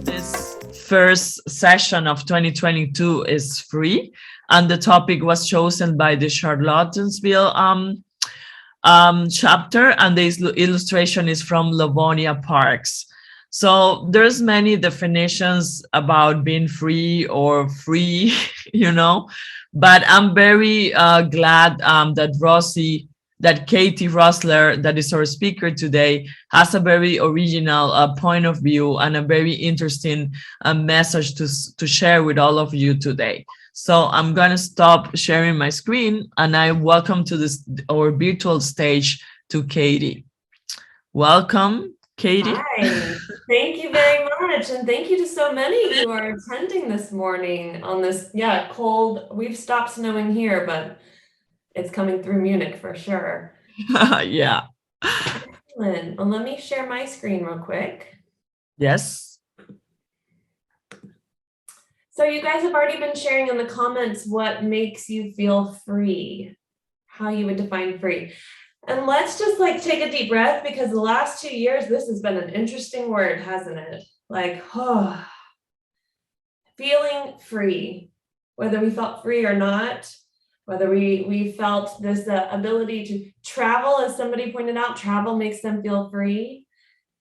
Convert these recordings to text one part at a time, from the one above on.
This first session of 2022 is free, and the topic was chosen by the Charlottesville chapter, and the illustration is from Livonia Parks. So there's many definitions about being free or free, but I'm very glad that Katie Rossler, that is our speaker today, has a very original point of view and a very interesting message to share with all of you today. So I'm going to stop sharing my screen, and I welcome to our virtual stage to Katie. Welcome, Katie. Hi, thank you very much. And thank you to so many who are attending this morning on this, cold. We've stopped snowing here, but it's coming through Munich for sure. Yeah. Excellent. Well, let me share my screen real quick. Yes. So you guys have already been sharing in the comments what makes you feel free, how you would define free. And let's just take a deep breath, because the last 2 years, this has been an interesting word, hasn't it? Feeling free, whether we felt free or not, whether we felt this ability to travel, as somebody pointed out, travel makes them feel free.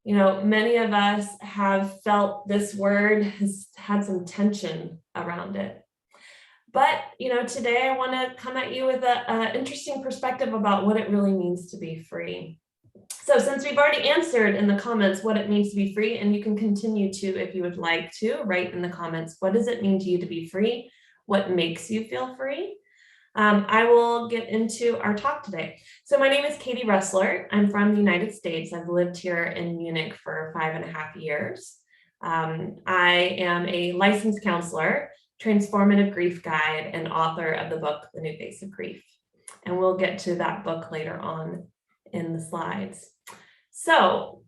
Many of us have felt this word has had some tension around it. But, today I want to come at you with an interesting perspective about what it really means to be free. So since we've already answered in the comments what it means to be free, and you can continue to, if you would like to, write in the comments, what does it mean to you to be free? What makes you feel free? I will get into our talk today. So my name is Katie Rossler. I'm from the United States. I've lived here in Munich for 5.5 years. I am a licensed counselor, transformative grief guide, and author of the book, The New Face of Grief. And we'll get to that book later on in the slides. So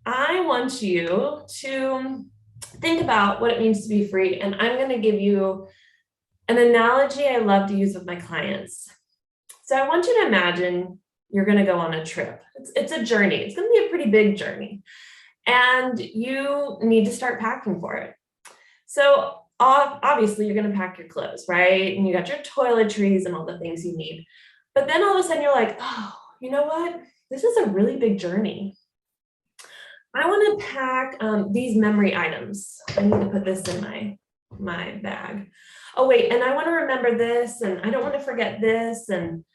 I want you to think about what it means to be free. And I'm going to give you an analogy I love to use with my clients. So I want you to imagine you're going to go on a trip. It's a journey. It's going to be a pretty big journey. And you need to start packing for it. So obviously you're going to pack your clothes, right? And you got your toiletries and all the things you need. But then all of a sudden you're like, oh, you know what? This is a really big journey. I want to pack these memory items. I need to put this in my bag. Oh, wait, and I want to remember this, and I don't want to forget this. And,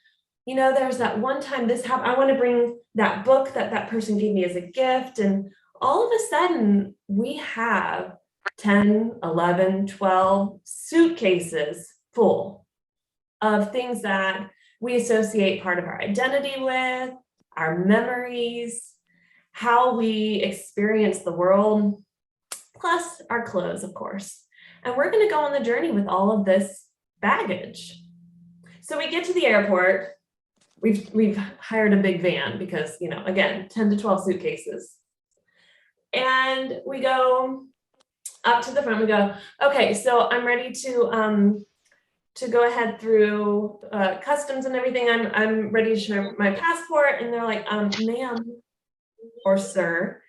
there's that one time this happened. I want to bring that book that person gave me as a gift. And all of a sudden, we have 10, 11, 12 suitcases full of things that we associate part of our identity with, our memories, how we experience the world, plus our clothes, of course. And we're going to go on the journey with all of this baggage. So we get to the airport. We've hired a big van because, again, 10 to 12 suitcases. And we go up to the front. We go, okay, so I'm ready to go ahead through customs and everything. I'm ready to show my passport. And they're like, ma'am or sir,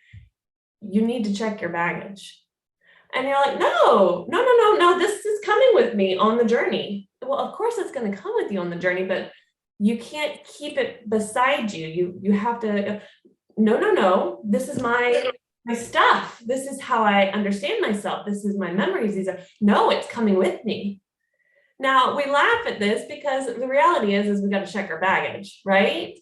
you need to check your baggage. And you're like, no, this is coming with me on the journey. Well, of course it's going to come with you on the journey, but you can't keep it beside you. You have to, no, this is my stuff. This is how I understand myself. This is my memories. No, it's coming with me. Now we laugh at this because the reality is we got to check our baggage, right?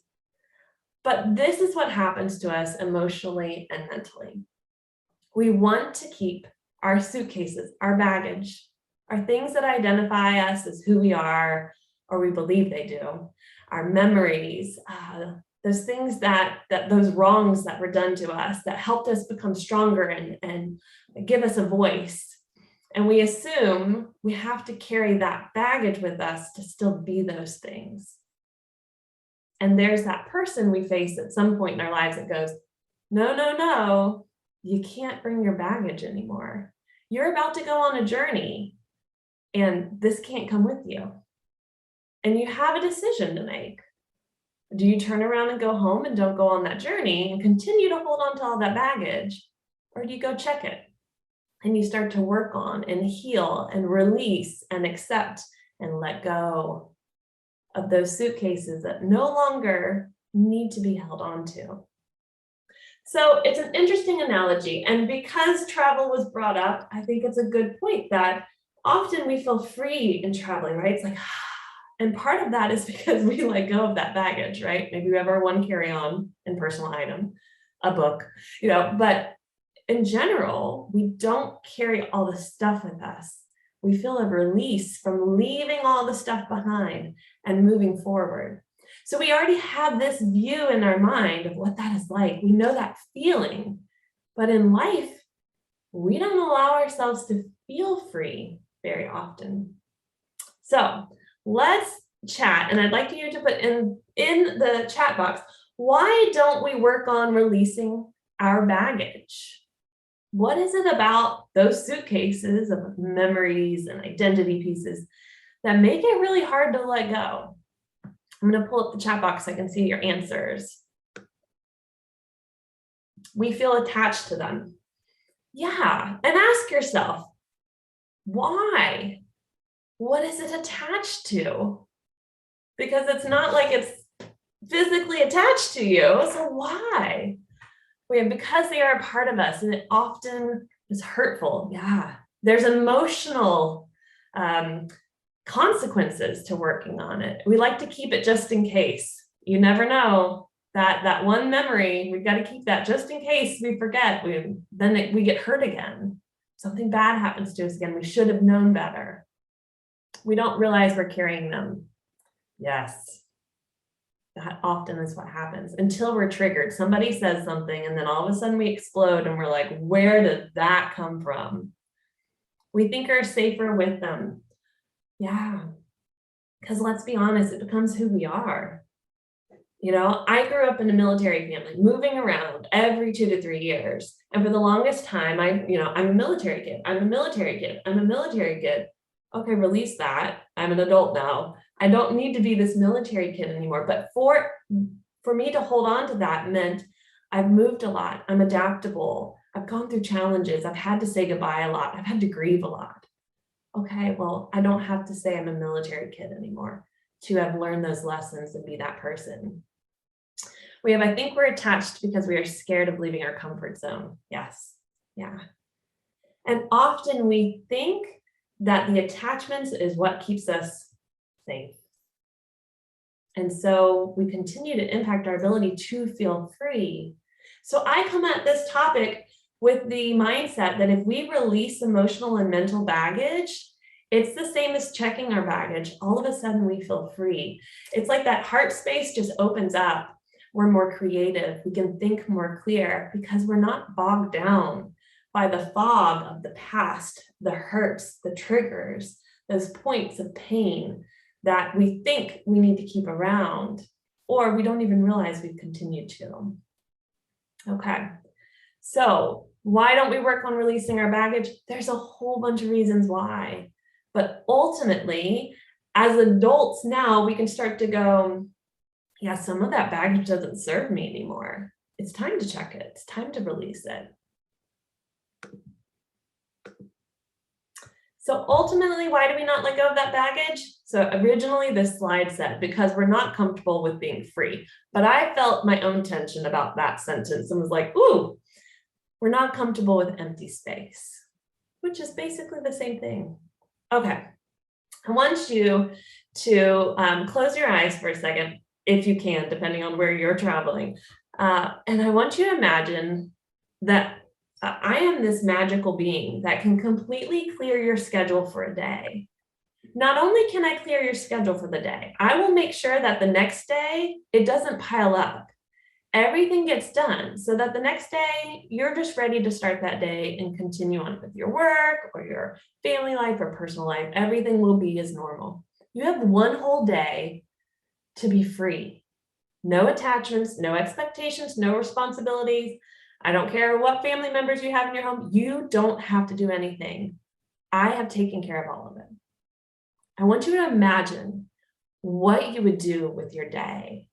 But this is what happens to us emotionally and mentally. We want to keep our suitcases, our baggage, our things that identify us as who we are, or we believe they do, our memories, those things those wrongs that were done to us that helped us become stronger and give us a voice. And we assume we have to carry that baggage with us to still be those things. And there's that person we face at some point in our lives that goes, no, you can't bring your baggage anymore. You're about to go on a journey and this can't come with you. And you have a decision to make. Do you turn around and go home and don't go on that journey and continue to hold on to all that baggage? Or do you go check it and you start to work on and heal and release and accept and let go of those suitcases that no longer need to be held on to? So it's an interesting analogy. And because travel was brought up, I think it's a good point that often we feel free in traveling, right? It's like, and part of that is because we let go of that baggage, right? Maybe we have our one carry-on and personal item, a book, but in general, we don't carry all the stuff with us. We feel a release from leaving all the stuff behind and moving forward. So we already have this view in our mind of what that is like. We know that feeling, but in life, we don't allow ourselves to feel free very often. So let's chat, and I'd like you to put in the chat box, why don't we work on releasing our baggage? What is it about those suitcases of memories and identity pieces that make it really hard to let go? I'm going to pull up the chat box so I can see your answers. We feel attached to them. Yeah, and ask yourself, why? What is it attached to? Because it's not like it's physically attached to you, so why? Because they are a part of us, and it often is hurtful. Yeah, there's emotional consequences to working on it. We like to keep it just in case. You never know, that one memory, we've got to keep that just in case we forget. Then we get hurt again. Something bad happens to us again. We should have known better. We don't realize we're carrying them. Yes, that often is what happens until we're triggered. Somebody says something and then all of a sudden we explode and we're like, where did that come from? We think we're safer with them. Yeah, because let's be honest, it becomes who we are. I grew up in a military family, moving around every 2 to 3 years. And for the longest time, I'm a military kid. I'm a military kid. I'm a military kid. Okay, release that. I'm an adult now. I don't need to be this military kid anymore. But for me to hold on to that meant I've moved a lot. I'm adaptable. I've gone through challenges. I've had to say goodbye a lot. I've had to grieve a lot. Okay, well, I don't have to say I'm a military kid anymore to have learned those lessons and be that person. I think we're attached because we are scared of leaving our comfort zone. Yes, yeah. And often we think that the attachments is what keeps us safe. And so we continue to impact our ability to feel free. So I come at this topic with the mindset that if we release emotional and mental baggage, it's the same as checking our baggage. All of a sudden we feel free. It's like that heart space just opens up. We're more creative. We can think more clear because we're not bogged down by the fog of the past, the hurts, the triggers, those points of pain that we think we need to keep around, or we don't even realize we've continued to. Okay, so why don't we work on releasing our baggage? There's a whole bunch of reasons why. But ultimately, as adults now, we can start to go, yeah, some of that baggage doesn't serve me anymore. It's time to check it. It's time to release it. So ultimately, why do we not let go of that baggage? So originally this slide said, because we're not comfortable with being free. But I felt my own tension about that sentence and was like, ooh, we're not comfortable with empty space, which is basically the same thing. Okay, I want you to close your eyes for a second, if you can, depending on where you're traveling. And I want you to imagine that I am this magical being that can completely clear your schedule for a day. Not only can I clear your schedule for the day, I will make sure that the next day, it doesn't pile up. Everything gets done so that the next day, you're just ready to start that day and continue on with your work or your family life or personal life. Everything will be as normal. You have one whole day to be free. No attachments, no expectations, no responsibilities. I don't care what family members you have in your home. You don't have to do anything. I have taken care of all of it. I want you to imagine what you would do with your day.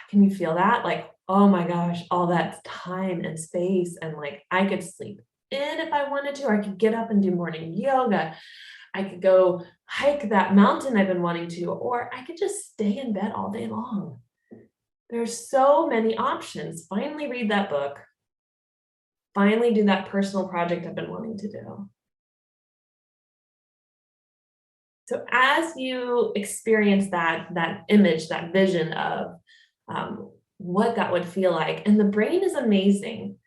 Can you feel that? Like, oh my gosh, all that time and space. And like, I could sleep in if I wanted to, or I could get up and do morning yoga. I could go hike that mountain I've been wanting to, or I could just stay in bed all day long. There's so many options. Finally read that book. Finally do that personal project I've been wanting to do. So as you experience that image, that vision of what that would feel like, and the brain is amazing.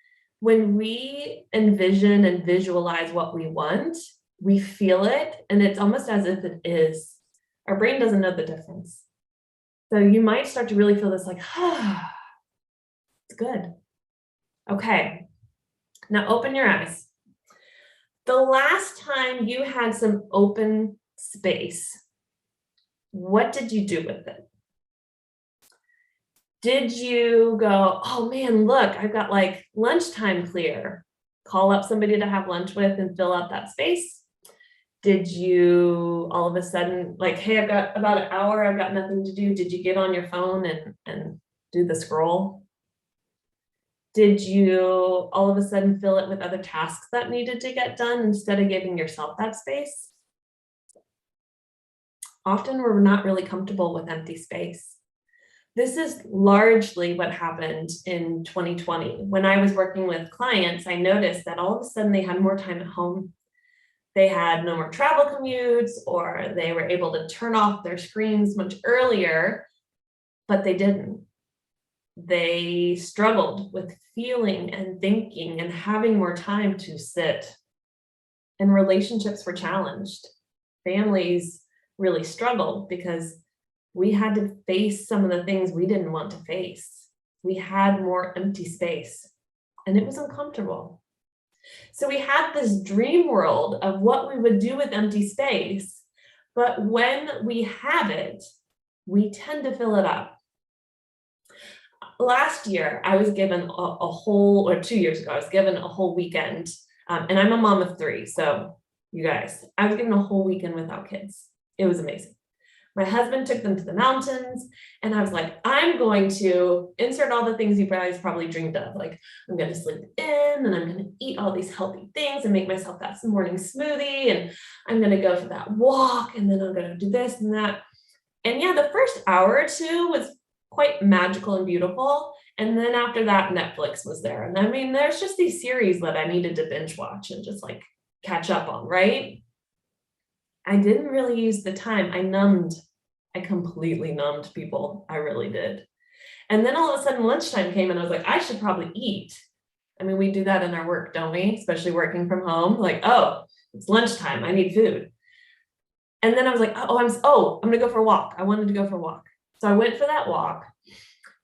When we envision and visualize what we want, we feel it, and it's almost as if it is. Our brain doesn't know the difference. So you might start to really feel this like, it's good. Okay, now open your eyes. The last time you had some open space, what did you do with it? Did you go, oh man, look, I've got like lunchtime clear. Call up somebody to have lunch with and fill out that space? Did you all of a sudden like, hey, I've got about an hour, I've got nothing to do. Did you get on your phone and do the scroll? Did you all of a sudden fill it with other tasks that needed to get done instead of giving yourself that space? Often we're not really comfortable with empty space. This is largely what happened in 2020. When I was working with clients, I noticed that all of a sudden they had more time at home. They had no more travel commutes, or they were able to turn off their screens much earlier, but they didn't. They struggled with feeling and thinking and having more time to sit. And relationships were challenged. Families really struggled because we had to face some of the things we didn't want to face. We had more empty space, and it was uncomfortable. So we had this dream world of what we would do with empty space, but when we have it, we tend to fill it up. Last year, I was given a whole, or 2 years ago, I was given a whole weekend, and I'm a mom of 3, so you guys, I was given a whole weekend without kids. It was amazing. My husband took them to the mountains, and I was like, I'm going to insert all the things you guys probably dreamed of. Like, I'm going to sleep in, and I'm going to eat all these healthy things and make myself that morning smoothie. And I'm going to go for that walk, and then I'm going to do this and that. And yeah, the first hour or two was quite magical and beautiful. And then after that, Netflix was there. And I mean, there's just these series that I needed to binge watch and just like catch up on, right? I didn't really use the time. I completely numbed, people. I really did. And then all of a sudden lunchtime came and I was like, I should probably eat. I mean, we do that in our work, don't we? Especially working from home. Like, oh, it's lunchtime. I need food. And then I was like, I'm going to go for a walk. I wanted to go for a walk. So I went for that walk,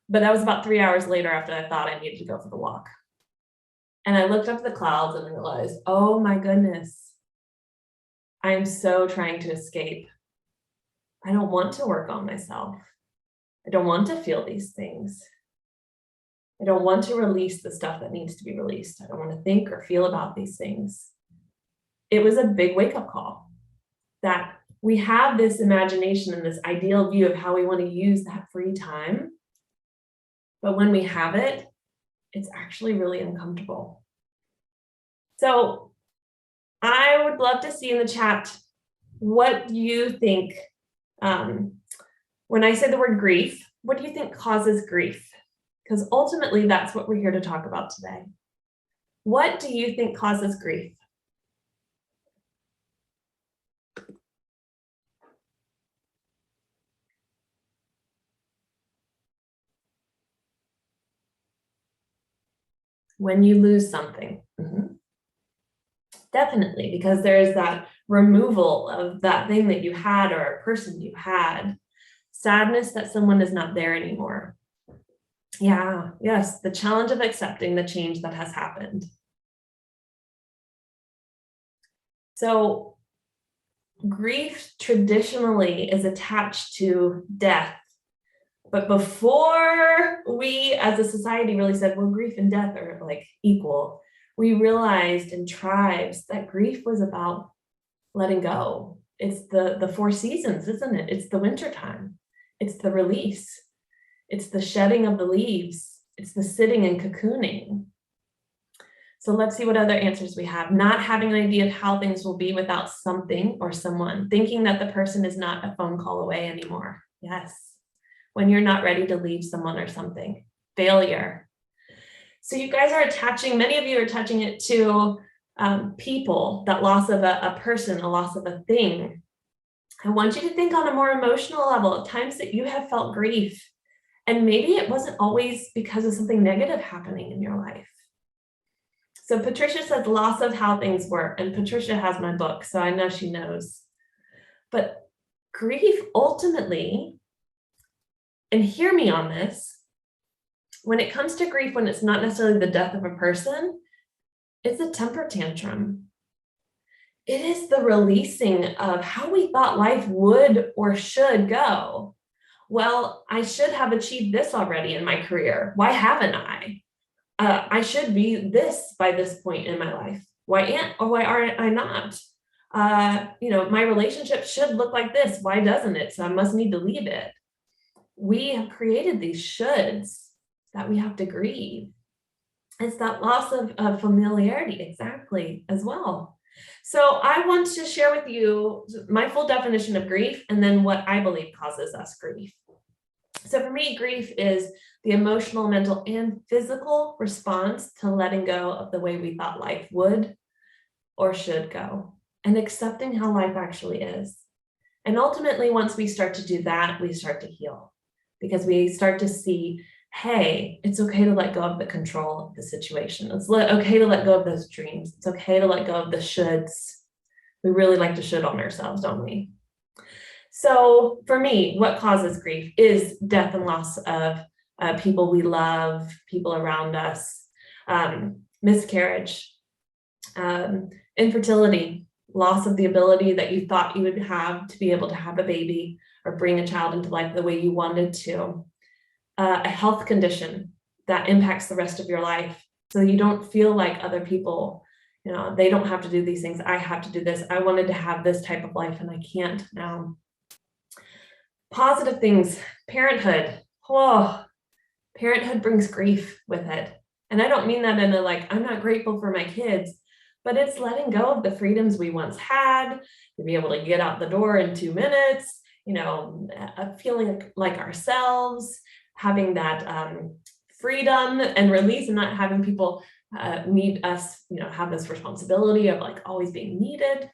but that was about 3 hours later after I thought I needed to go for the walk. And I looked up at the clouds and realized, oh my goodness, I am so trying to escape. I don't want to work on myself. I don't want to feel these things. I don't want to release the stuff that needs to be released. I don't want to think or feel about these things. It was a big wake-up call that we have this imagination and this ideal view of how we want to use that free time. But when we have it, it's actually really uncomfortable. So I would love to see in the chat, what do you think, when I say the word grief, what do you think causes grief? Because ultimately, that's what we're here to talk about today. What do you think causes grief? When you lose something. Mm-hmm. Definitely, because there's that removal of that thing that you had or a person you had. Sadness that someone is not there anymore. Yeah, yes, the challenge of accepting the change that has happened. So grief traditionally is attached to death. But before we as a society really said, well, grief and death are like equal, we realized in tribes that grief was about letting go. It's the 4 seasons, isn't it? It's the winter time. It's the release. It's the shedding of the leaves. It's the sitting and cocooning. So let's see what other answers we have. Not having an idea of how things will be without something or someone. Thinking that the person is not a phone call away anymore. Yes. When you're not ready to leave someone or something. Failure. So you guys are attaching, many of you are attaching it to people, that loss of a person, a loss of a thing. I want you to think on a more emotional level of times that you have felt grief. And maybe it wasn't always because of something negative happening in your life. So Patricia says loss of how things were, and Patricia has my book, so I know she knows. But grief ultimately, and hear me on this, when it comes to grief, when it's not necessarily the death of a person, it's a temper tantrum. It is the releasing of how we thought life would or should go. Well, I should have achieved this already in my career. Why haven't I? I should be this by this point in my life. Why aren't I not? My relationship should look like this. Why doesn't it? So I must need to leave it. We have created these shoulds that we have to grieve. It's that loss of familiarity, exactly, as well. So I want to share with you my full definition of grief and then what I believe causes us grief. So for me, grief is the emotional, mental, and physical response to letting go of the way we thought life would or should go and accepting how life actually is. And ultimately, once we start to do that, we start to heal because we start to see, hey, it's okay to let go of the control of the situation. It's okay to let go of those dreams. It's okay to let go of the shoulds. We really like to should on ourselves, don't we? So for me, what causes grief is death and loss of people we love, people around us, miscarriage, infertility, loss of the ability that you thought you would have to be able to have a baby or bring a child into life the way you wanted to, a health condition that impacts the rest of your life. So you don't feel like other people, they don't have to do these things. I have to do this. I wanted to have this type of life and I can't now. Positive things, parenthood. Oh, parenthood brings grief with it. And I don't mean that in a I'm not grateful for my kids, but it's letting go of the freedoms we once had, to be able to get out the door in 2 minutes, feeling like ourselves, having that freedom and release and not having people need us, have this responsibility of always being needed.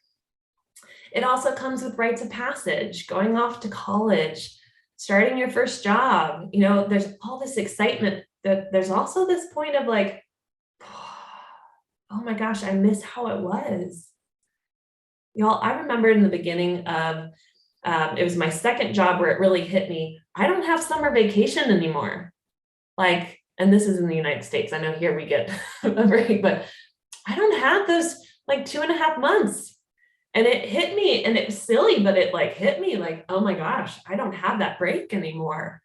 It also comes with rites of passage, going off to college, starting your first job. There's all this excitement that there's also this point of oh my gosh, I miss how it was. Y'all, I remember in the beginning of, it was my second job where it really hit me. I don't have summer vacation anymore. And this is in the United States. I know here we get a break, but I don't have those 2.5 months. And it hit me, and it was silly, but it hit me oh my gosh, I don't have that break anymore.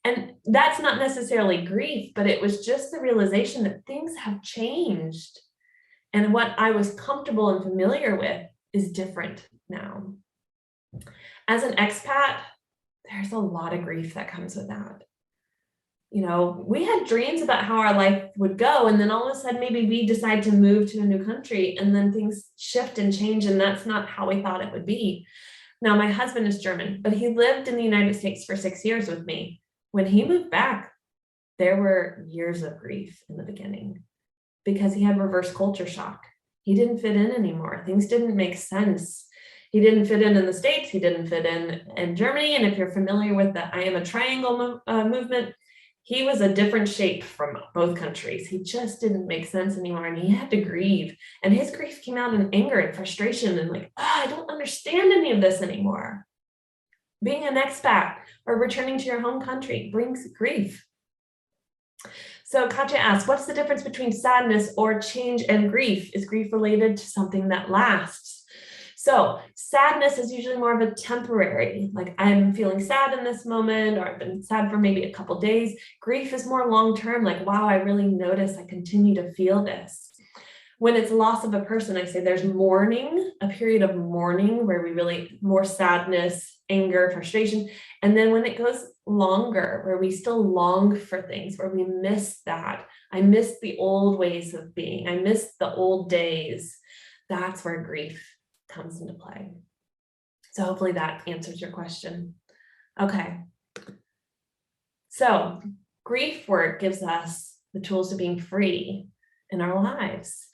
And that's not necessarily grief, but it was just the realization that things have changed. And what I was comfortable and familiar with is different now. As an expat, there's a lot of grief that comes with that. We had dreams about how our life would go, and then all of a sudden maybe we decide to move to a new country, and then things shift and change, and that's not how we thought it would be. Now, my husband is German, but he lived in the United States for 6 years with me. When he moved back, there were years of grief in the beginning because he had reverse culture shock. He didn't fit in anymore. Things didn't make sense. He didn't fit in the States. He didn't fit in Germany. And if you're familiar with the I am a triangle movement, he was a different shape from both countries. He just didn't make sense anymore, and he had to grieve. And his grief came out in anger and frustration and I don't understand any of this anymore. Being an expat or returning to your home country brings grief. So Katya asks, what's the difference between sadness or change and grief? Is grief related to something that lasts? So sadness is usually more of a temporary, I'm feeling sad in this moment, or I've been sad for maybe a couple days. Grief is more long-term, wow, I really notice I continue to feel this. When it's loss of a person, I say there's mourning, a period of mourning where we really more sadness, anger, frustration. And then when it goes longer, where we still long for things, where we miss that. I miss the old ways of being. I miss the old days. That's where grief comes into play. So hopefully that answers your question. Okay. So grief work gives us the tools to being free in our lives.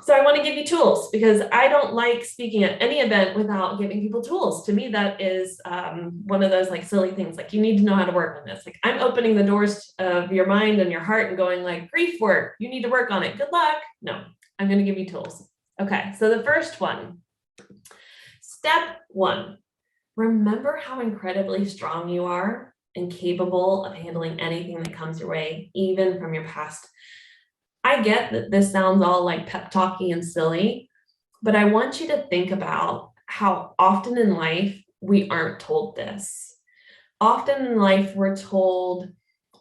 So I want to give you tools because I don't like speaking at any event without giving people tools. To me, that is one of those like silly things. Like you need to know how to work on this. Like I'm opening the doors of your mind and your heart and going like grief work. You need to work on it. Good luck. No, I'm going to give you tools. Okay. So the first one, step one, remember how incredibly strong you are and capable of handling anything that comes your way, even from your past. I get that this sounds all like pep talky and silly, but I want you to think about how often in life we aren't told this. Often in life, we're told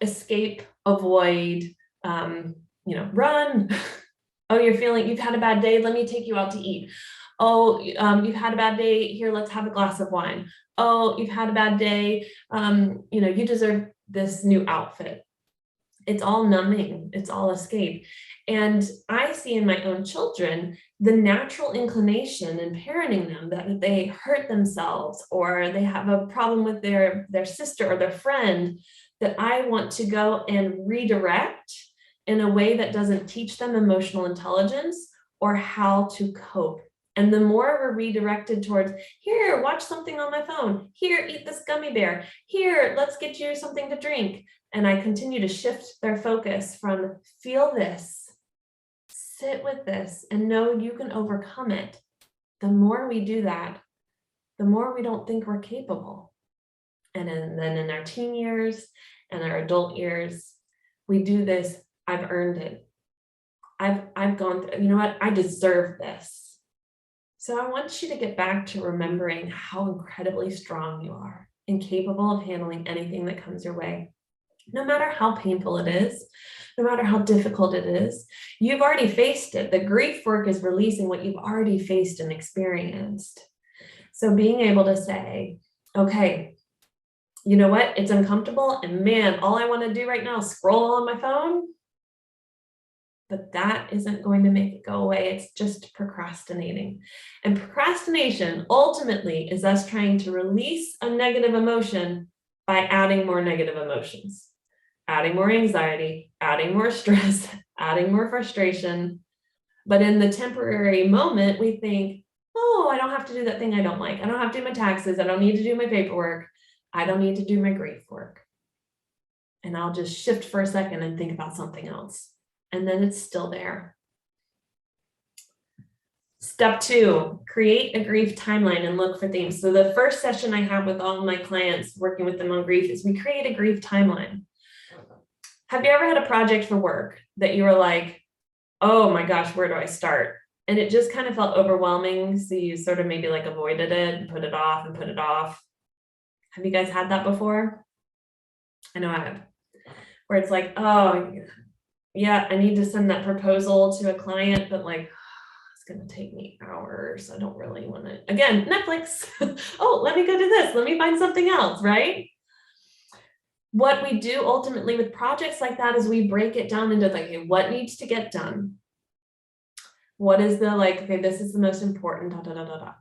escape, avoid, run. Oh, you've had a bad day. Let me take you out to eat. Oh, you've had a bad day. Here, let's have a glass of wine. Oh, you've had a bad day. You deserve this new outfit. It's all numbing. It's all escape. And I see in my own children the natural inclination in parenting them that they hurt themselves or they have a problem with their sister or their friend, that I want to go and redirect in a way that doesn't teach them emotional intelligence or how to cope. And the more we're redirected towards, here, watch something on my phone. Here, eat this gummy bear. Here, let's get you something to drink. And I continue to shift their focus from feel this, sit with this, and know you can overcome it. The more we do that, the more we don't think we're capable. And then in our teen years and our adult years, we do this, I've earned it. I've gone through, you know what? I deserve this. So I want you to get back to remembering how incredibly strong you are and capable of handling anything that comes your way. No matter how painful it is, no matter how difficult it is, you've already faced it. The grief work is releasing what you've already faced and experienced. So being able to say, okay, you know what? It's uncomfortable. And man, all I want to do right now is scroll on my phone. But that isn't going to make it go away. It's just procrastinating. And procrastination ultimately is us trying to release a negative emotion by adding more negative emotions, adding more anxiety, adding more stress, adding more frustration. But in the temporary moment, we think, oh, I don't have to do that thing I don't like. I don't have to do my taxes. I don't need to do my paperwork. I don't need to do my grief work. And I'll just shift for a second and think about something else. And then it's still there. Step 2, create a grief timeline and look for themes. So the first session I have with all of my clients working with them on grief is we create a grief timeline. Have you ever had a project for work that you were like, oh my gosh, where do I start? And it just kind of felt overwhelming. So you sort of maybe like avoided it and put it off and put it off. Have you guys had that before? I know I have. Where it's like, oh, yeah, I need to send that proposal to a client, but like, it's going to take me hours. I don't really want to, again, Netflix. Oh, let me go do this. Let me find something else, right? What we do ultimately with projects like that is we break it down into like, okay, what needs to get done? What is the like, okay, this is the most important, da, da, da, da, da.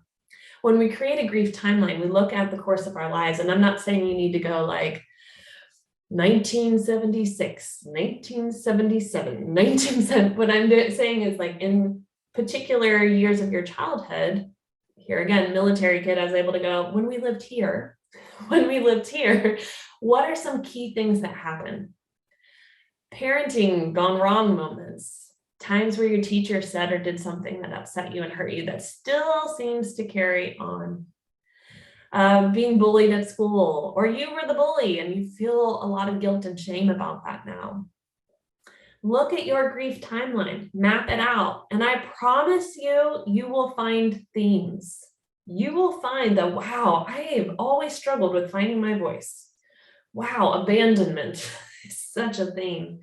When we create a grief timeline, we look at the course of our lives, and I'm not saying you need to go like 1976, 1977, 1970. What I'm saying is like in particular years of your childhood, here again, military kid, I was able to go, when we lived here, what are some key things that happen? Parenting gone wrong moments, times where your teacher said or did something that upset you and hurt you that still seems to carry on. Being bullied at school, or you were the bully and you feel a lot of guilt and shame about that now. Look at your grief timeline, map it out, and I promise you, you will find themes. You will find that, wow, I have always struggled with finding my voice. Wow, abandonment is such a theme.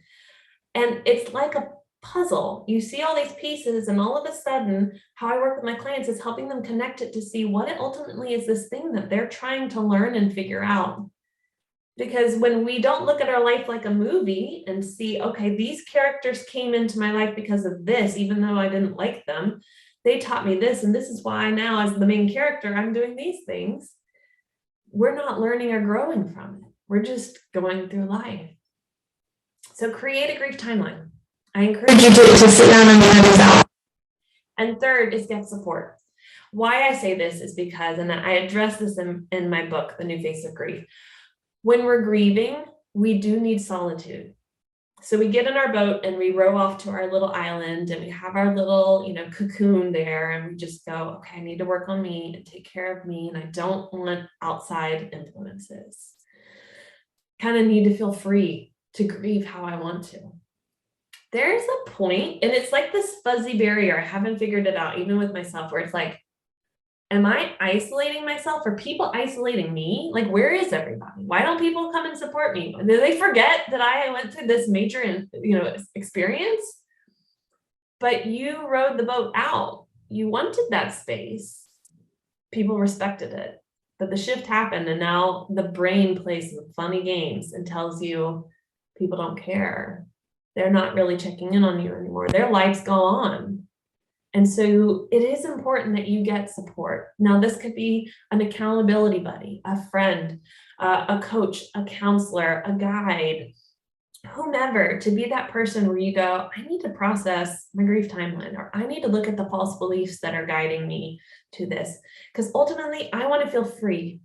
And it's like a puzzle. You see all these pieces, and all of a sudden, how I work with my clients is helping them connect it to see what it ultimately is, this thing that they're trying to learn and figure out. Because when we don't look at our life like a movie and see, okay, these characters came into my life because of this, even though I didn't like them, they taught me this, and this is why now, as the main character, I'm doing these things. We're not learning or growing from it. We're just going through life. So create a grief timeline. I encourage you to sit down and write this out. And third is get support. Why I say this is because, and I address this in my book, The New Face of Grief, when we're grieving, we do need solitude. So we get in our boat and we row off to our little island, and we have our little, cocoon there, and we just go, okay, I need to work on me and take care of me, and I don't want outside influences. Kind of need to feel free to grieve how I want to. There's a point, and it's like this fuzzy barrier, I haven't figured it out, even with myself, where it's like, am I isolating myself? Are people isolating me? Like, where is everybody? Why don't people come and support me? Do they forget that I went through this major, experience? But you rode the boat out. You wanted that space. People respected it. But the shift happened, and now the brain plays some funny games and tells you people don't care. They're not really checking in on you anymore. Their lives go on. And so it is important that you get support. Now, this could be an accountability buddy, a friend, a coach, a counselor, a guide, whomever, to be that person where you go, I need to process my grief timeline, or I need to look at the false beliefs that are guiding me to this. Because ultimately, I want to feel free.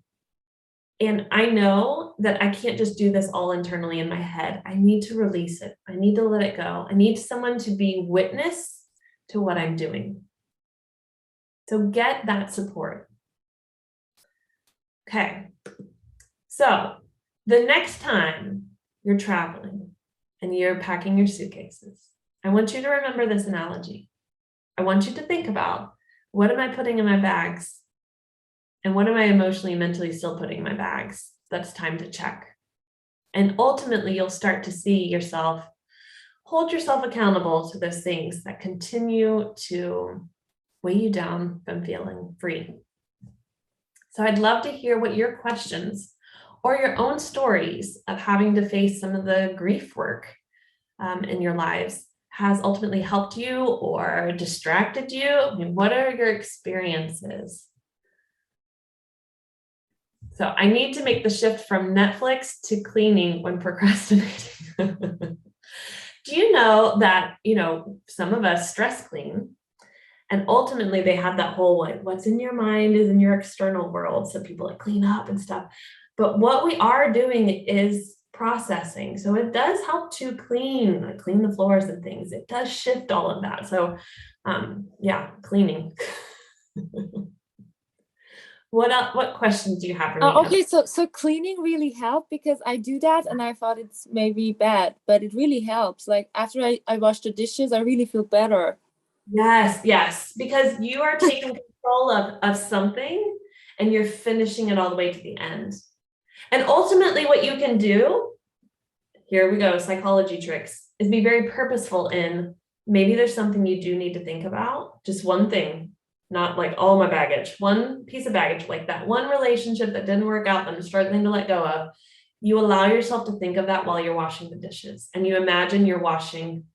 And I know that I can't just do this all internally in my head. I need to release it. I need to let it go. I need someone to be witness to what I'm doing. So get that support. Okay. So the next time you're traveling and you're packing your suitcases, I want you to remember this analogy. I want you to think about, what am I putting in my bags? And what am I emotionally, mentally still putting in my bags? That's time to check. And ultimately, you'll start to see yourself, hold yourself accountable to those things that continue to weigh you down from feeling free. So I'd love to hear what your questions or your own stories of having to face some of the grief work in your lives has ultimately helped you or distracted you. I mean, what are your experiences? So I need to make the shift from Netflix to cleaning when procrastinating. Do you know that, some of us stress clean, and ultimately they have that whole, like, what's in your mind is in your external world. So people like clean up and stuff. But what we are doing is processing. So it does help to clean the floors and things. It does shift all of that. So cleaning. What questions do you have for me? Okay, so cleaning really helped, because I do that and I thought it's maybe bad, but it really helps. Like after I wash the dishes, I really feel better. Yes, because you are taking control of something and you're finishing it all the way to the end. And ultimately what you can do, here we go, psychology tricks, is be very purposeful in, maybe there's something you do need to think about, just one thing. Not like all my baggage, one piece of baggage, like that one relationship that didn't work out that I'm struggling to let go of. You allow yourself to think of that while you're washing the dishes, and you imagine you're washing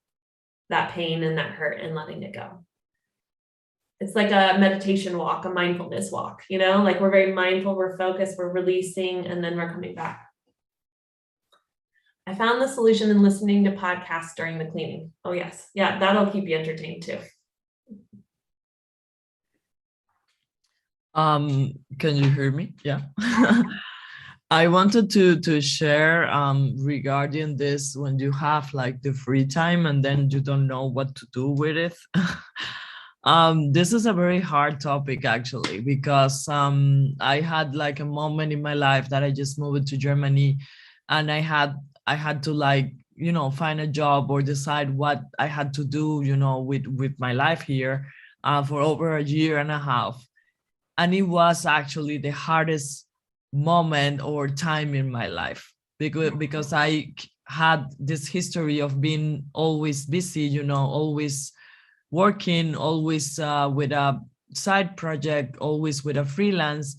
that pain and that hurt and letting it go. It's like a meditation walk, a mindfulness walk, like we're very mindful, we're focused, we're releasing, and then we're coming back. I found the solution in listening to podcasts during the cleaning. Oh yes. Yeah, that'll keep you entertained too. Can you hear me? Yeah. I wanted to share regarding this, when you have like the free time and then you don't know what to do with it. This is a very hard topic actually, because I had like a moment in my life that I just moved to Germany, and I had to find a job or decide what I had to do, with my life here for over a year and a half. And it was actually the hardest moment or time in my life, because I had this history of being always busy, you know, always working, always with a side project, always with a freelance.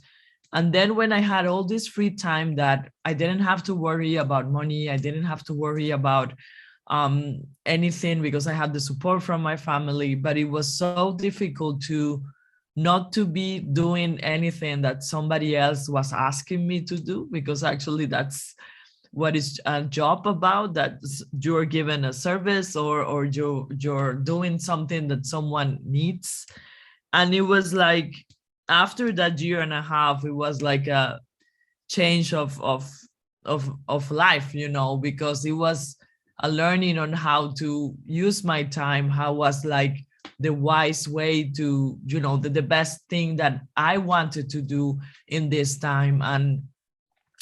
And then when I had all this free time that I didn't have to worry about money, I didn't have to worry about anything because I had the support from my family, but it was so difficult to not to be doing anything that somebody else was asking me to do, because actually that's what is a job about, that you're given a service or you're doing something that someone needs. And it was like after that year and a half, it was like a change of life, you know, because it was a learning on how to use my time, how was like the wise way to, you know, the best thing that I wanted to do in this time. And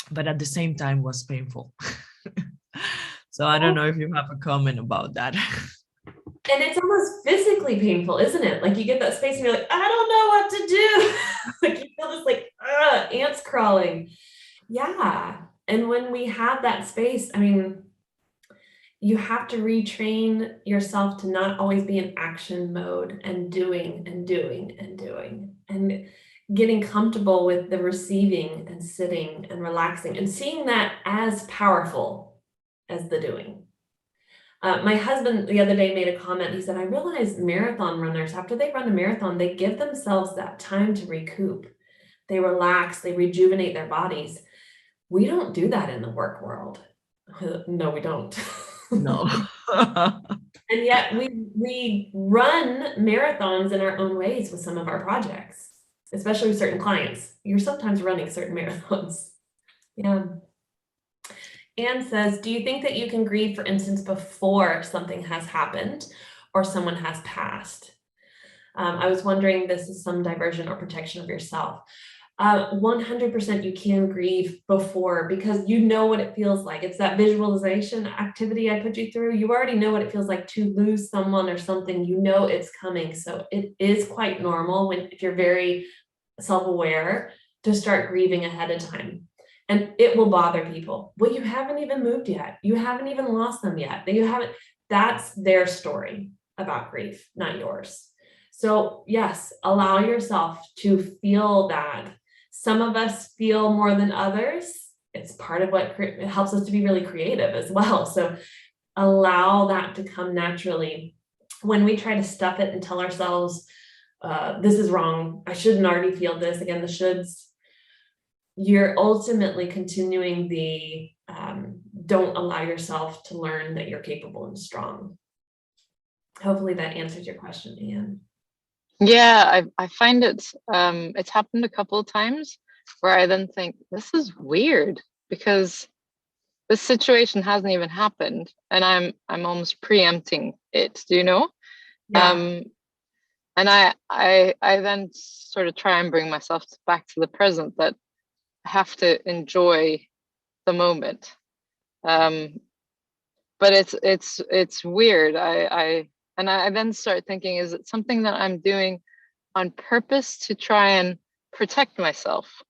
but at the same time was painful. So I don't know if you have a comment about that. And it's almost physically painful, isn't it? Like you get that space and you're like, I don't know what to do. Like you feel this like ants crawling. Yeah. And when we have that space, I mean, you have to retrain yourself to not always be in action mode and doing and doing and doing and getting comfortable with the receiving and sitting and relaxing and seeing that as powerful as the doing. My husband the other day made a comment. He said, I realize marathon runners, after they run a marathon, they give themselves that time to recoup. They relax, they rejuvenate their bodies. We don't do that in the work world. No, we don't. No. And yet we run marathons in our own ways with some of our projects, especially with certain clients. You're sometimes running certain marathons. Yeah. Anne says, do you think that you can grieve, for instance, before something has happened or someone has passed? I was wondering, this is some diversion or protection of yourself. 100% you can grieve before, because you know what it feels like. It's that visualization activity I put you through. You already know what it feels like to lose someone or something. You know it's coming. So it is quite normal if you're very self-aware to start grieving ahead of time. And it will bother people. Well, you haven't even moved yet. You haven't even lost them yet. That's their story about grief, not yours. So yes, allow yourself to feel that. Some of us feel more than others. It's part of what helps us to be really creative as well. So allow that to come naturally. When we try to stuff it and tell ourselves, this is wrong, I shouldn't already feel this, again, the shoulds, you're ultimately continuing the don't allow yourself to learn that you're capable and strong. Hopefully that answers your question, Anne. Yeah, I find it's happened a couple of times where I then think, this is weird because this situation hasn't even happened and I'm almost preempting it, do you know? Yeah. And I then sort of try and bring myself back to the present, that I have to enjoy the moment. But it's weird. I then start thinking, is it something that I'm doing on purpose to try and protect myself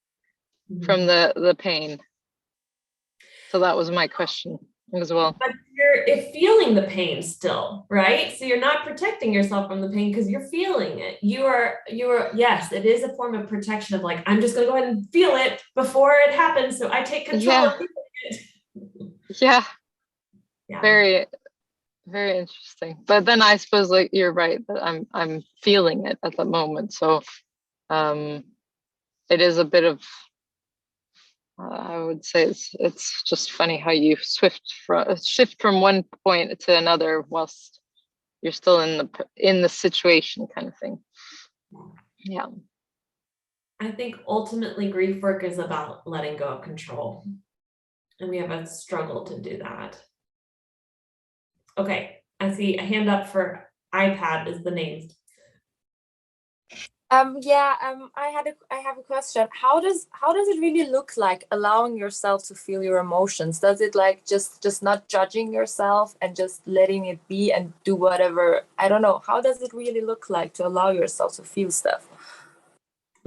from the pain? So that was my question as well. But you're feeling the pain still, right? So you're not protecting yourself from the pain because you're feeling it. You are, yes, it is a form of protection of like, I'm just gonna go ahead and feel it before it happens. So I take control of feeling it. Yeah. Yeah. Very interesting. But then I suppose, like, you're right, that I'm feeling it at the moment. So it is a bit of I would say it's just funny how you shift from one point to another whilst you're still in the situation, kind of thing. Yeah. I think ultimately grief work is about letting go of control. And we have a struggle to do that. Okay, I see a hand up for iPad is the name. I have a question. How does it really look like allowing yourself to feel your emotions? Does it like just not judging yourself and just letting it be and do whatever? I don't know. How does it really look like to allow yourself to feel stuff?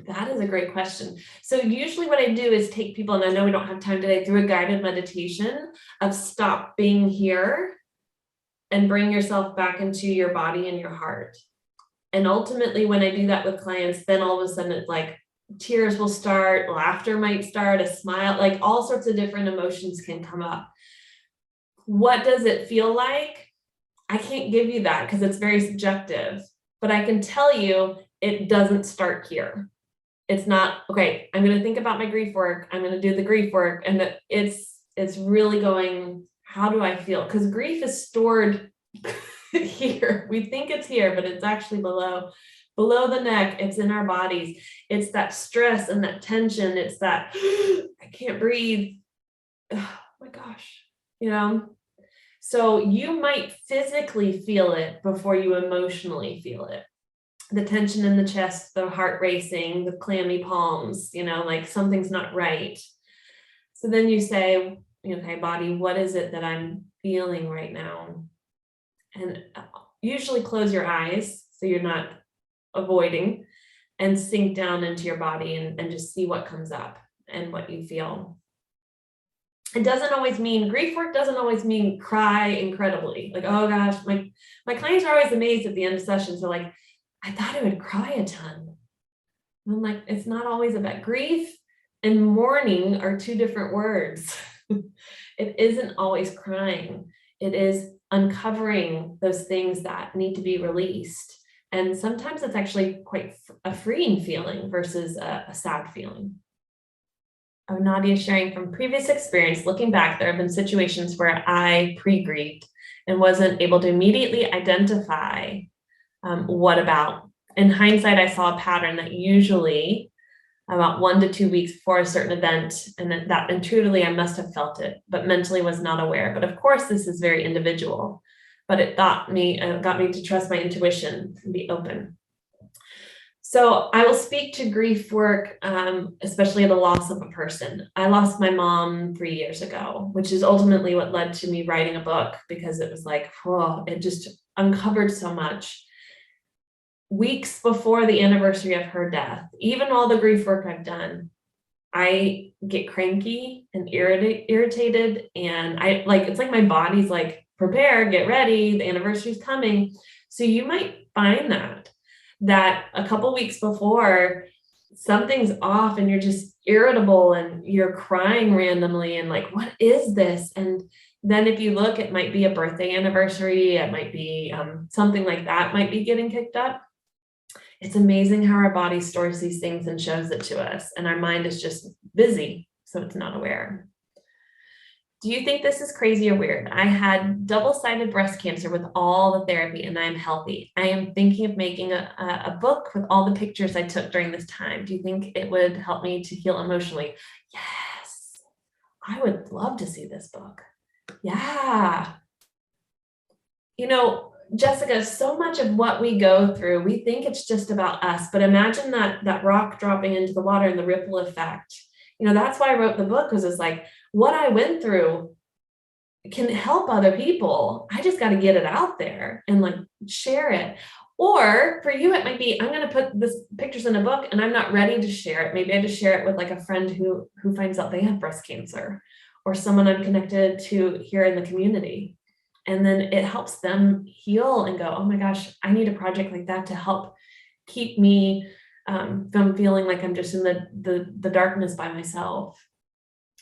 That is a great question. So usually what I do is take people, and I know we don't have time today, through a guided meditation of stop being here and bring yourself back into your body and your heart. And ultimately, when I do that with clients, then all of a sudden it's like tears will start, laughter might start, a smile, like all sorts of different emotions can come up. What does it feel like? I can't give you that because it's very subjective, but I can tell you it doesn't start here. It's not, okay, I'm going to think about my grief work. I'm going to do the grief work. And that it's really going, how do I feel? Because grief is stored here. We think it's here, but it's actually below the neck. It's in our bodies. It's that stress and that tension. It's that, I can't breathe. Oh my gosh, So you might physically feel it before you emotionally feel it. The tension in the chest, the heart racing, the clammy palms, like something's not right. So then you say, okay, body, what is it that I'm feeling right now? And usually close your eyes so you're not avoiding, and sink down into your body and just see what comes up and what you feel. It doesn't always mean, grief work doesn't always mean cry incredibly. Like, oh gosh, my clients are always amazed at the end of sessions. They're like, I thought I would cry a ton. And I'm like, it's not always about grief and mourning are two different words. It isn't always crying. It is uncovering those things that need to be released. And sometimes it's actually quite a freeing feeling versus a sad feeling. Oh, Nadia sharing from previous experience, looking back, there have been situations where I pre-grieved and wasn't able to immediately identify what about. In hindsight, I saw a pattern that usually about 1 to 2 weeks before a certain event, and that intuitively I must have felt it, but mentally was not aware. But of course, this is very individual, but it got me to trust my intuition and be open. So I will speak to grief work, especially the loss of a person. I lost my mom 3 years ago, which is ultimately what led to me writing a book, because it was like, oh, it just uncovered so much. Weeks before the anniversary of her death, even all the grief work I've done, I get cranky and irritated. And it's like my body's like, prepare, get ready, the anniversary's coming. So you might find that a couple weeks before something's off and you're just irritable and you're crying randomly and like, what is this? And then if you look, it might be a birthday anniversary. It might be something like that might be getting kicked up. It's amazing how our body stores these things and shows it to us. And our mind is just busy, so it's not aware. Do you think this is crazy or weird? I had double-sided breast cancer with all the therapy and I'm healthy. I am thinking of making a book with all the pictures I took during this time. Do you think it would help me to heal emotionally? Yes, I would love to see this book. Yeah. Jessica, so much of what we go through, we think it's just about us, but imagine that rock dropping into the water and the ripple effect. That's why I wrote the book, because it's like, what I went through can help other people. I just got to get it out there and like share it. Or for you, it might be, I'm going to put this pictures in a book and I'm not ready to share it. Maybe I just share it with like a friend who finds out they have breast cancer, or someone I'm connected to here in the community. And then it helps them heal and go, oh my gosh, I need a project like that to help keep me from feeling like I'm just in the darkness by myself.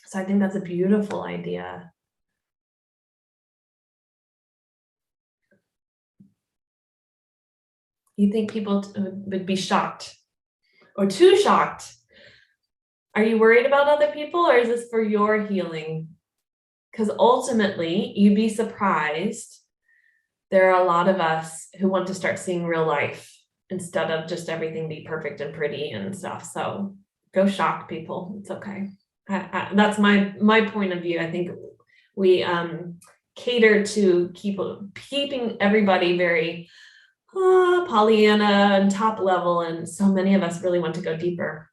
So I think that's a beautiful idea. You think people would be shocked or too shocked? Are you worried about other people, or is this for your healing? Because ultimately, you'd be surprised. There are a lot of us who want to start seeing real life instead of just everything be perfect and pretty and stuff. So go shock people. It's okay. That's my point of view. I think we cater to keeping everybody very Pollyanna and top level, and so many of us really want to go deeper.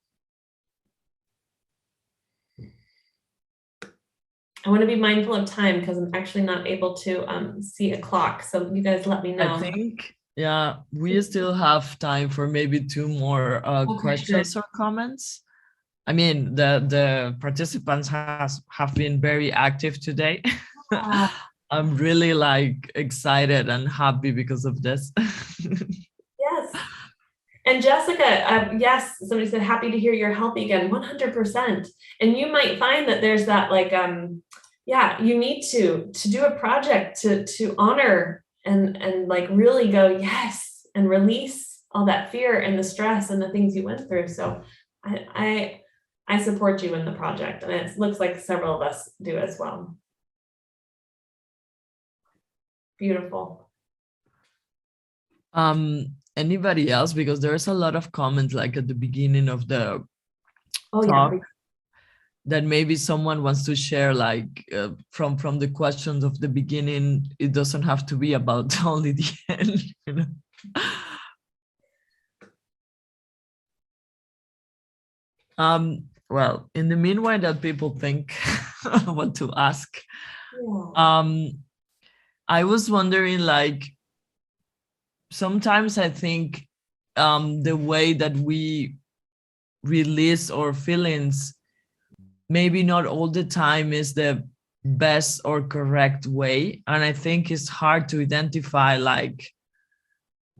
I want to be mindful of time because I'm actually not able to see a clock. So you guys let me know. I think Yeah, we still have time for maybe two more Okay, questions good. or comments. I mean, the participants have been very active today. Ah, I'm really like excited and happy because of this. yes. And Jessica, yes, somebody said, happy to hear you're healthy again, 100%. And you might find that there's that like, yeah, you need to do a project to honor and like really go, yes, and release all that fear and the stress and the things you went through. So I support you in the project, and it looks like several of us do as well. Beautiful. Anybody else? Because there's a lot of comments like at the beginning of the Oh yeah. talk that maybe someone wants to share, like from the questions of the beginning. It doesn't have to be about only the end, you know. Well, in the meanwhile that people think what to ask, Yeah. I was wondering, like, sometimes I think the way that we release our feelings maybe not all the time is the best or correct way, and I think it's hard to identify like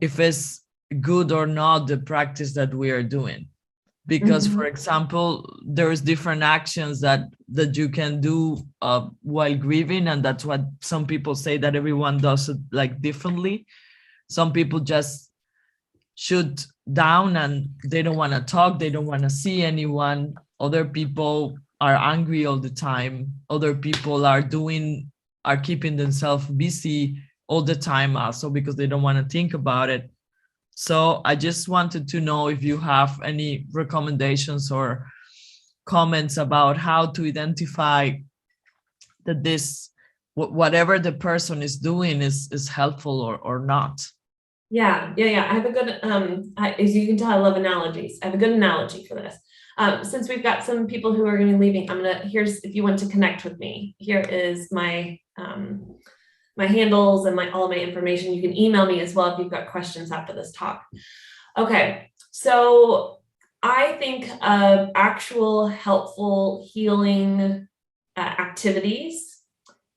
if it's good or not the practice that we are doing, because for example there's different actions that you can do while grieving, and that's what some people say, that everyone does it like differently. Some people just shoot down and they don't want to talk, they don't want to see anyone. Other people are angry all the time. Other people are keeping themselves busy all the time also because they don't want to think about it. So I just wanted to know if you have any recommendations or comments about how to identify that this whatever the person is doing is helpful or not. Yeah. I have a good, as you can tell, I love analogies. I have a good analogy for this. Since we've got some people who are going to be leaving, here's, if you want to connect with me, here is my, my handles and all my information. You can email me as well if you've got questions after this talk. Okay. So I think of actual helpful healing activities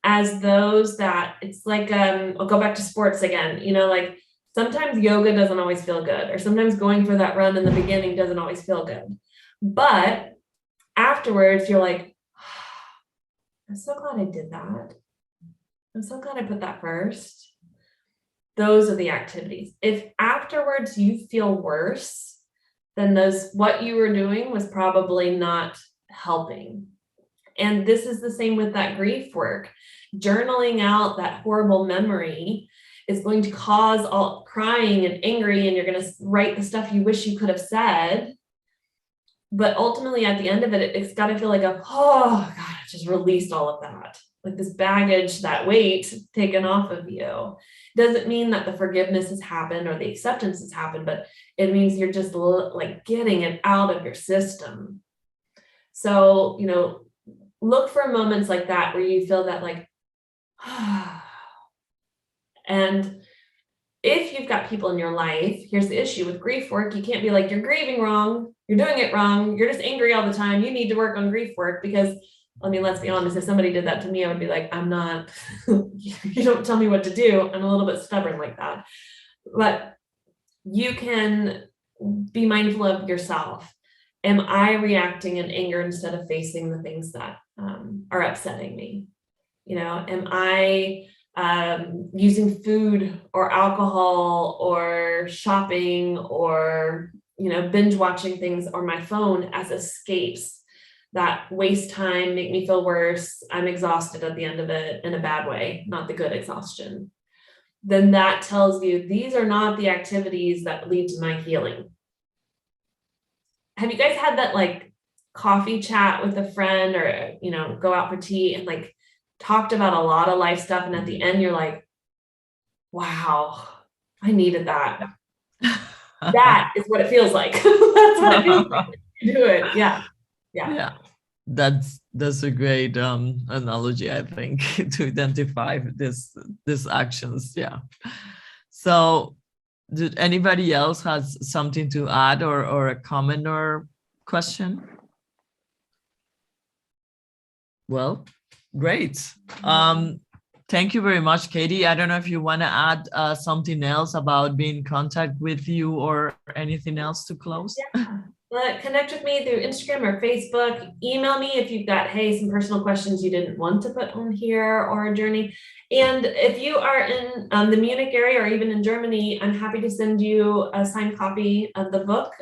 as those that it's like, I'll go back to sports again, like sometimes yoga doesn't always feel good, or sometimes going for that run in the beginning doesn't always feel good. But afterwards, you're like, I'm so glad I did that. I'm so glad I put that first. Those are the activities. If afterwards you feel worse, then what you were doing was probably not helping. And this is the same with that grief work. Journaling out that horrible memory is going to cause all crying and angry, and you're going to write the stuff you wish you could have said. But ultimately, at the end of it, it's got to feel like oh God, I just released all of that. Like this baggage, that weight taken off of you. Doesn't mean that the forgiveness has happened or the acceptance has happened, but it means you're just like getting it out of your system. So, look for moments like that where you feel that like, and if you've got people in your life, here's the issue with grief work. You can't be like, you're grieving wrong, you're doing it wrong, you're just angry all the time, you need to work on grief work. Because let's be honest, if somebody did that to me, I would be like, I'm not, you don't tell me what to do. I'm a little bit stubborn like that. But you can be mindful of yourself. Am I reacting in anger instead of facing the things that are upsetting me? Am I using food or alcohol or shopping or, binge watching things or my phone as escapes that waste time, make me feel worse? I'm exhausted at the end of it in a bad way, not the good exhaustion. Then that tells you these are not the activities that lead to my healing. Have you guys had that like coffee chat with a friend or, go out for tea and like talked about a lot of life stuff, and at the end you're like, wow, I needed that. That is what it feels like. That's what it feels like to do it. Yeah. That's a great analogy, I think, to identify this actions. Yeah. So Did anybody else has something to add or a comment or question? Well, great. Thank you very much, Katie. I don't know if you want to add something else about being in contact with you or anything else to close. Yeah. Connect with me through Instagram or Facebook. Email me if you've got, hey, some personal questions you didn't want to put on here or a journey. And if you are in the Munich area or even in Germany, I'm happy to send you a signed copy of the book.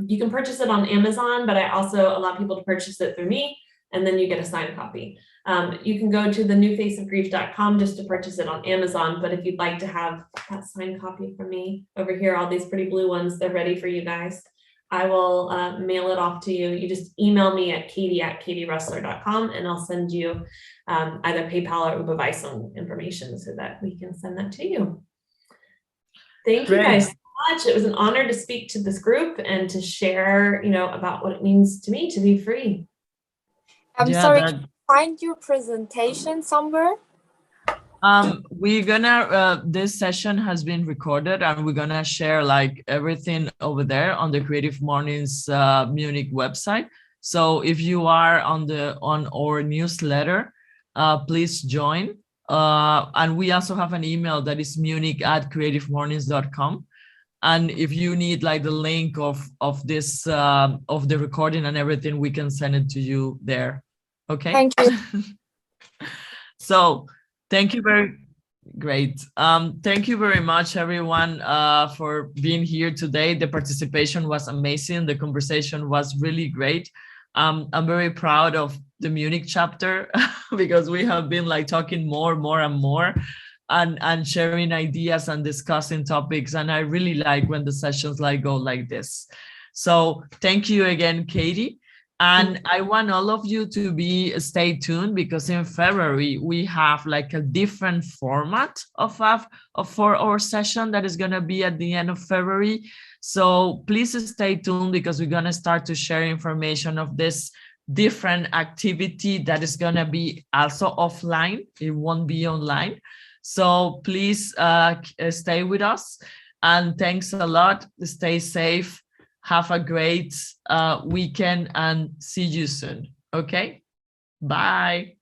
You can purchase it on Amazon, but I also allow people to purchase it through me, and then you get a signed copy. You can go to thenewfaceofgrief.com just to purchase it on Amazon. But if you'd like to have that signed copy from me over here, all these pretty blue ones, they're ready for you guys. I will mail it off to you. You just email me at katie@katierossler.com and I'll send you either PayPal or Überweisung information so that we can send that to you. Thank you guys so much. It was an honor to speak to this group and to share, about what it means to me to be free. I'm sorry, can you find your presentation somewhere? We're gonna this session has been recorded and we're gonna share like everything over there on the Creative Mornings Munich website. So if you are on our newsletter, please join. And we also have an email that is munich@creativemornings.com. And if you need like the link of this of the recording and everything, we can send it to you there. Okay. Thank you. So thank you very great. Thank you very much, everyone, for being here today. The participation was amazing. The conversation was really great. I'm very proud of the Munich chapter because we have been like talking more and more and sharing ideas and discussing topics. And I really like when the sessions like go like this. So thank you again, Katie. And I want all of you to stay tuned because in February we have like a different format for our session that is going to be at the end of February. So please stay tuned because we're going to start to share information of this different activity that is going to be also offline. It won't be online. So please stay with us and thanks a lot. Stay safe. Have a great weekend and see you soon. Okay, bye.